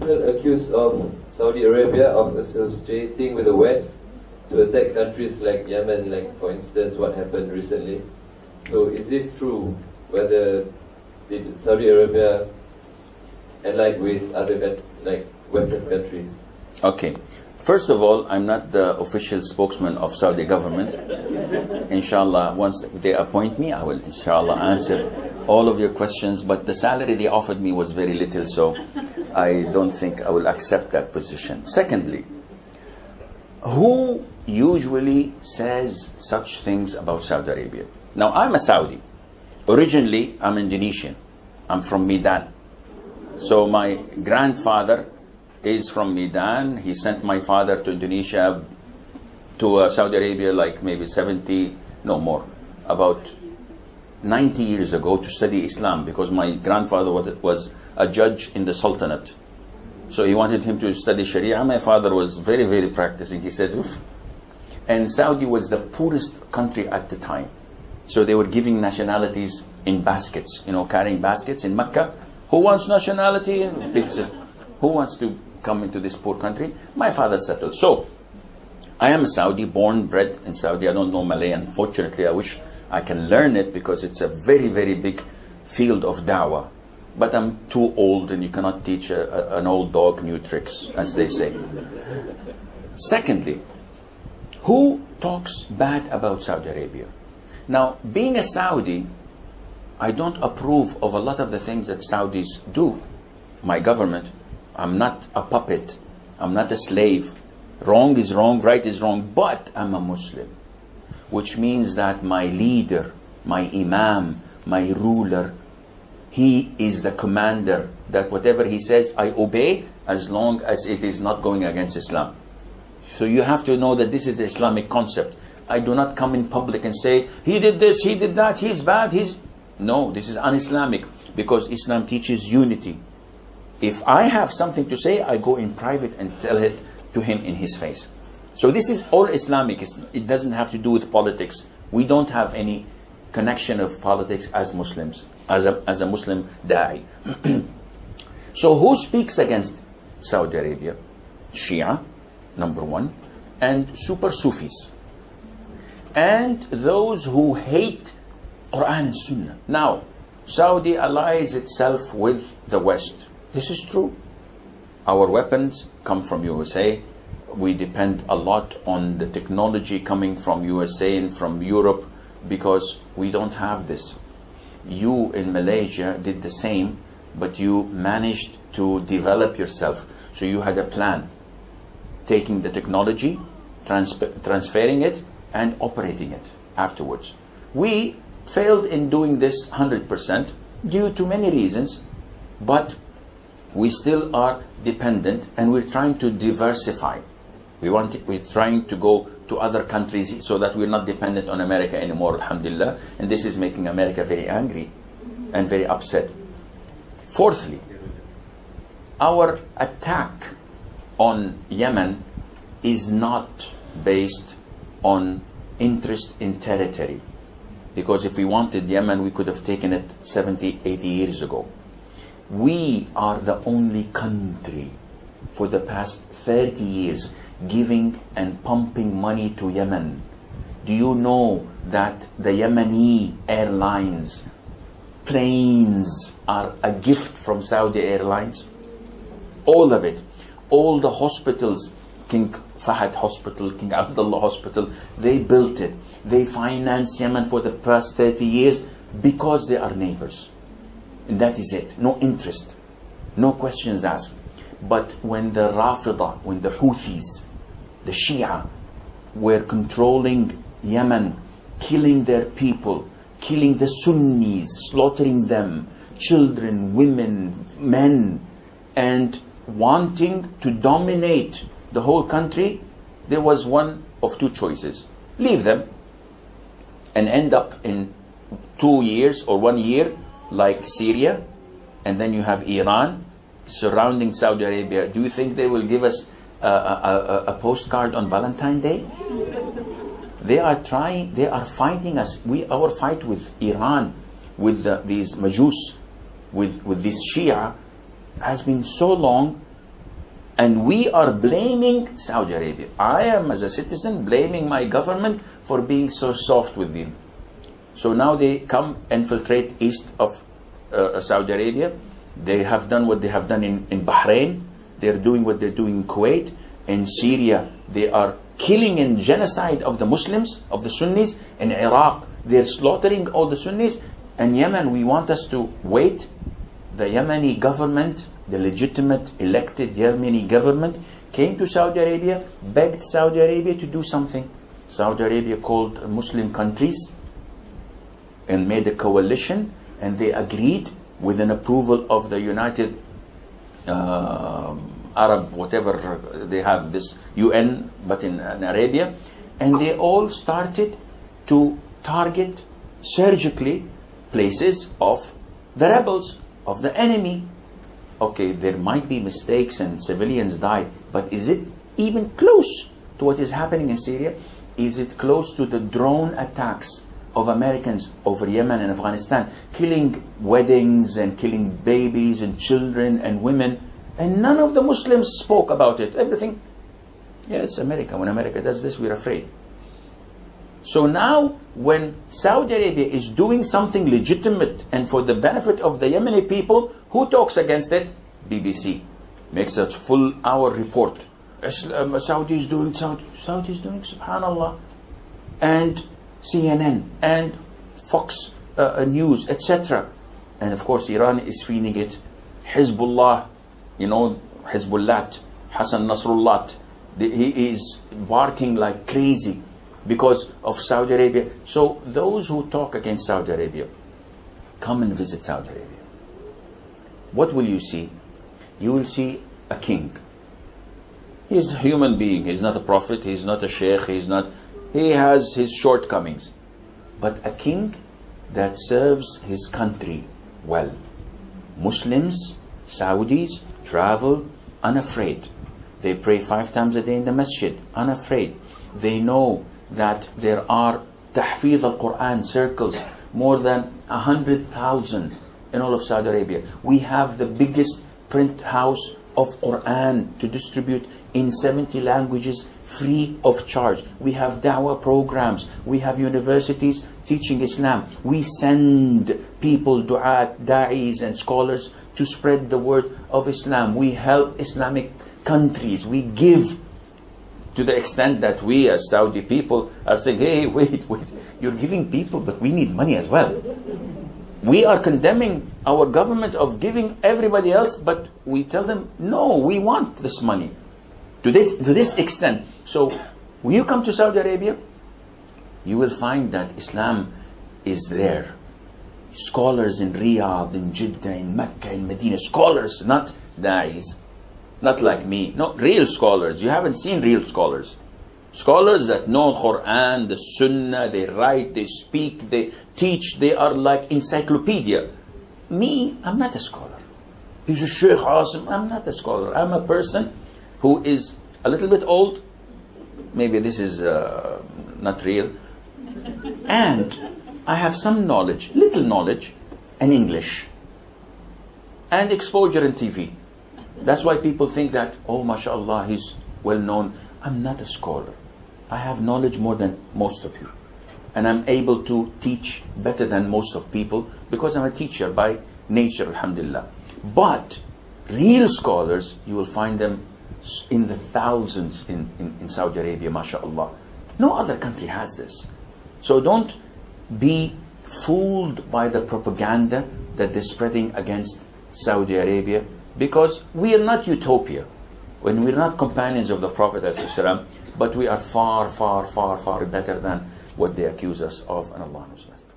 people accused of Saudi Arabia of associating with the West to attack countries like Yemen, like for instance what happened recently. So is this true? Whether did Saudi Arabia allied with other like Western countries? Okay. First of all, I'm not the official spokesman of Saudi government. Inshallah, once they appoint me, I will inshallah answer all of your questions. But the salary they offered me was very little, so I don't think I will accept that position. Secondly, who usually says such things about Saudi Arabia? Now, I'm a Saudi. Originally, I'm Indonesian. I'm from Medan. So my grandfather is from Medan. He sent my father to Indonesia, to Saudi Arabia, like maybe 70, no more, about 90 years ago to study Islam, because my grandfather was a judge in the Sultanate. So he wanted him to study Sharia. My father was very, very practicing. He said, oof. And Saudi was the poorest country at the time. So they were giving nationalities in baskets, you know, carrying baskets in Mecca. Who wants nationality? And people said, who wants to come into this poor country? My father settled. So I am a Saudi, born, bred in Saudi. I don't know Malay, unfortunately. I wish I can learn it, because it's a very, very big field of da'wah. But I'm too old, and you cannot teach an old dog new tricks, as they say. Secondly, who talks bad about Saudi Arabia? Now, being a Saudi, I don't approve of a lot of the things that Saudis do. My government, I'm not a puppet. I'm not a slave. Wrong is wrong, right is wrong, but I'm a Muslim. Which means that my leader, my imam, my ruler, he is the commander, that whatever he says, I obey, as long as it is not going against Islam. So you have to know that this is an Islamic concept. I do not come in public and say, he did this, he did that, he's bad, he's... No, this is un-Islamic, because Islam teaches unity. If I have something to say, I go in private and tell it to him in his face. So this is all Islamic. It doesn't have to do with politics. We don't have any connection of politics as Muslims, as a Muslim da'i. So who speaks against Saudi Arabia? Shia, number one, and super Sufis. And those who hate Quran and Sunnah. Now, Saudi allies itself with the West. This is true. Our weapons come from USA. We depend a lot on the technology coming from USA and from Europe, because we don't have this. You in Malaysia did the same, but you managed to develop yourself. So you had a plan, taking the technology, transferring it, and operating it afterwards. We failed in doing this 100% due to many reasons, but we still are dependent, and we're trying to diversify. We're trying to go to other countries so that we're not dependent on America anymore, alhamdulillah. And this is making America very angry and very upset. Fourthly, our attack on Yemen is not based on interest in territory. Because if we wanted Yemen, we could have taken it 70, 80 years ago. We are the only country for the past 30 years giving and pumping money to Yemen. Do you know that the Yemeni airlines, planes, are a gift from Saudi Airlines? All of it. All the hospitals, King Fahad Hospital, King Abdullah Hospital, they built it. They financed Yemen for the past 30 years because they are neighbors. And that is it. No interest. No questions asked. But when the Rafida, when the Houthis, the Shia, were controlling Yemen, killing their people, killing the Sunnis, slaughtering them, children, women, men, and wanting to dominate the whole country, there was one of two choices. Leave them and end up in 2 years or 1 year like Syria, and then you have Iran surrounding Saudi Arabia. Do you think they will give us a postcard on Valentine's Day? They are trying, they are fighting us. Our fight with Iran, with these Majus, with this Shia, has been so long, And we are blaming Saudi Arabia. I am, as a citizen, blaming my government for being so soft with them. So now they come infiltrate east of Saudi Arabia. They have done what they have done in Bahrain. They're doing what they're doing in Kuwait. In Syria, they are killing and genocide of the Muslims, of the Sunnis. In Iraq, they're slaughtering all the Sunnis. And Yemen, we want us to wait. The Yemeni government, the legitimate elected Yemeni government, came to Saudi Arabia, begged Saudi Arabia to do something. Saudi Arabia called Muslim countries and made a coalition, and they agreed with an approval of the United Arab, whatever they have, this UN, but in Arabia, and they all started to target surgically places of the rebels, of the enemy. Okay, there might be mistakes and civilians die, but is it even close to what is happening in Syria? Is it close to the drone attacks of Americans over Yemen and Afghanistan, killing weddings and killing babies and children and women? And none of the Muslims spoke about it. Everything, yeah, it's America. When America does this, we're afraid. So now, when Saudi Arabia is doing something legitimate and for the benefit of the Yemeni people, who talks against it? BBC makes a full-hour report. Saudi is doing, subhanallah. And CNN and Fox News, etc. And of course, Iran is feeding it. Hezbollah, you know, Hezbollah, Hassan Nasrullah, he is barking like crazy because of Saudi Arabia. So those who talk against Saudi Arabia, come and visit Saudi Arabia. What will you see? You will see a king. He's a human being. He's not a prophet. He's not a sheikh. He has his shortcomings. But a king that serves his country well. Muslims, Saudis, travel unafraid. They pray 5 times a day in the masjid, unafraid. They know that there are tahfidh al-Quran circles, more than 100,000 in all of Saudi Arabia. We have the biggest print house of Quran to distribute in 70 languages free of charge. We have dawah programs. We have universities teaching Islam. We send people, du'at, da'is and scholars to spread the word of Islam. We help Islamic countries. We give to the extent that we as Saudi people are saying, hey, wait, you're giving people, but we need money as well. We are condemning our government of giving everybody else, but we tell them, no, we want this money. To this extent. So when you come to Saudi Arabia, you will find that Islam is there. Scholars in Riyadh, in Jeddah, in Mecca, in Medina, scholars, not da'is, not like me. No, real scholars. You haven't seen real scholars. Scholars that know Quran, the Sunnah, they write, they speak, they teach, they are like encyclopedia. Me, I'm not a scholar. People say, Sheikh Asim, I'm not a scholar. I'm a person who is a little bit old. Maybe this is not real. And I have some knowledge, little knowledge, and English. And exposure in TV. That's why people think that, oh, mashallah, he's well known. I'm not a scholar. I have knowledge more than most of you. And I'm able to teach better than most of people because I'm a teacher by nature, alhamdulillah. But real scholars, you will find them in the thousands in Saudi Arabia, mashallah. No other country has this. So don't be fooled by the propaganda that they're spreading against Saudi Arabia, because we are not utopia. When we're not companions of the Prophet ﷺ, but we are far, far, far, far better than what they accuse us of, and Allah knows best.